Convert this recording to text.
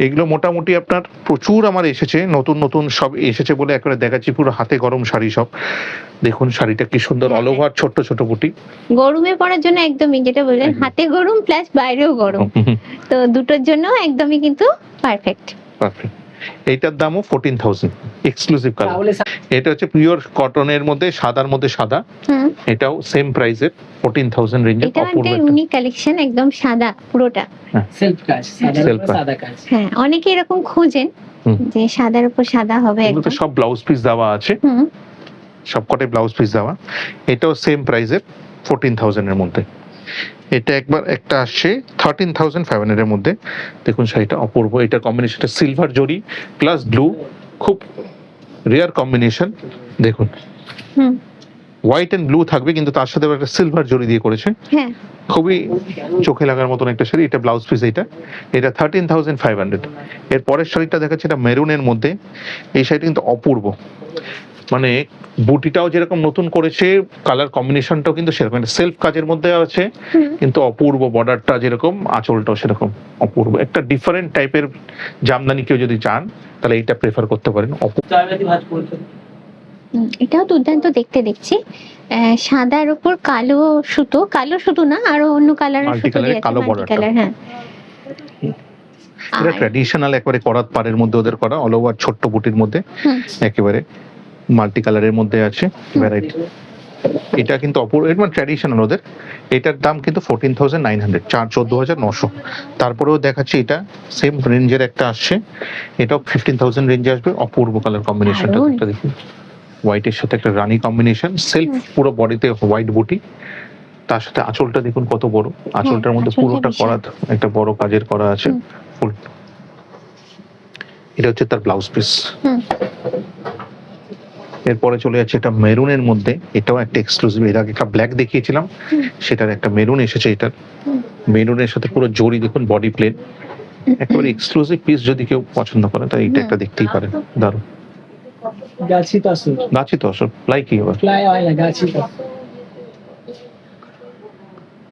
এগুলো মোটামুটি আপনার প্রচুর আমার এসেছে, নতুন নতুন সব এসেছে বলে একবারে দেখাচ্ছি, পুরো হাতে গরম শাড়ি সব। দেখুন শাড়িটা কি সুন্দর, অল ওভার ছোট্ট ছোট বুটি। গরমে পরার জন্য একদমই, যেটা বললেন হাতে গরম প্লাস বাইরেও গরম, তো দুটোর জন্য একদমই কিন্তু পারফেক্ট। পারফেক্ট। এইটার দামও 14,000, এক্সক্লুসিভ কালার। এটা হচ্ছে পিওর কটনের মধ্যে, সাদার মধ্যে সাদা। এটাও সেম প্রাইসের 14,000 রেঞ্জে। এটা একটা ইউনিক কালেকশন, একদম সাদা পুরোটা, সেলফ কাজ, সাদা কাজ। হ্যাঁ, অনেকে এরকম খোঁজেন যে সাদার উপর সাদা হবে একদম। একদম। সব ব্লাউজ পিস দেওয়া আছে, সবকটাই ব্লাউজ পিস দেওয়া। এটাও সেম প্রাইসের 14,000 এর মধ্যে। এটা একবার একটা আসছে 13,500 এর মধ্যে। দেখুন শাড়িটা অপূর্ব, এটার কম্বিনেশনটা সিলভার জরি প্লাস ব্লু, খুব রেয়ার কম্বিনেশন। দেখুন হোয়াইট এন্ড ব্লু থাকবে, কিন্তু তার সাথে একটা সিলভার জরি দিয়ে করেছে, হ্যাঁ খুবই চোখে লাগার মতন একটা শাড়ি। এটা ব্লাউজ পিস, এটা 13,500। এর পরের শাড়িটা দেখাচ্ছে, এটা মেরুনের মধ্যে। এই শাড়িটা কিন্তু অপূর্ব, মানে বুটিটাও যেরকম নতুন করেছে, কালার কম্বিনেশনটাও কিন্তু সেরকম, একটা সেলফ কাজের মধ্যে আছে, কিন্তু অপূর্ব। বর্ডারটা যেরকম, আঁচলটাও সেরকম অপূর্ব। একটা ডিফারেন্ট টাইপের জামদানি কেউ যদি চান, তাহলে এইটা প্রেফার করতে পারেন। এটাও দুর্দান্ত দেখতে দেখছি। সাদার উপর কালো সুতো, কালো সুতো না, আরো অন্য কালারের সুতো দিয়ে আছে, মাল্টি কালার। হ্যাঁ, এটা ট্র্যাডিশনাল একেবারে করাত পাড়ের মধ্যে ওদের করা, অল ওভার ছোট্ট বুটির মধ্যে, একেবারে মাল্টি কালারের মধ্যে আছে ভ্যারাইটি। এটা কিন্তু অপূর্ব, এটা মানে ট্র্যাডিশনাল ওদের। এটার দাম কিন্তু 14,900, 14,900। তারপরেও দেখাচ্ছি, এটা সেম রেঞ্জের একটা আসছে, এটাও 15,000 রেঞ্জে আসবে। অপূর্ব কালার কম্বিনেশনটা দেখুন, হোয়াইটের সাথে একটা রানী কম্বিনেশন, সেলফ পুরো বডিতে হোয়াইট বুটি, তার সাথে আঁচলটা দেখুন কত বড়, আঁচলটার মধ্যে পুরোটা করা একটা বড় কাজের করা আছে ফুল। এটা হচ্ছে তার ব্লাউজ পিস। এরপরে চলে যাচ্ছে এটা মেরুনের মধ্যে, এটাও একটা এক্সক্লুসিভ। এর আগে একটা ব্ল্যাক দেখিয়েছিলাম, সেটার একটা মেরুন এসেছে। এটা মেরুনের সাথে পুরো জরি, দেখুন বডি প্লেন, একেবারে এক্সক্লুসিভ পিস। যদি কেউ পছন্দ করে তাই এটা একটা দেখতেই পারেন, দারুণ। গাছি তসর লাইক কি হবে, ফ্লাই অয়েল গাছি তসর।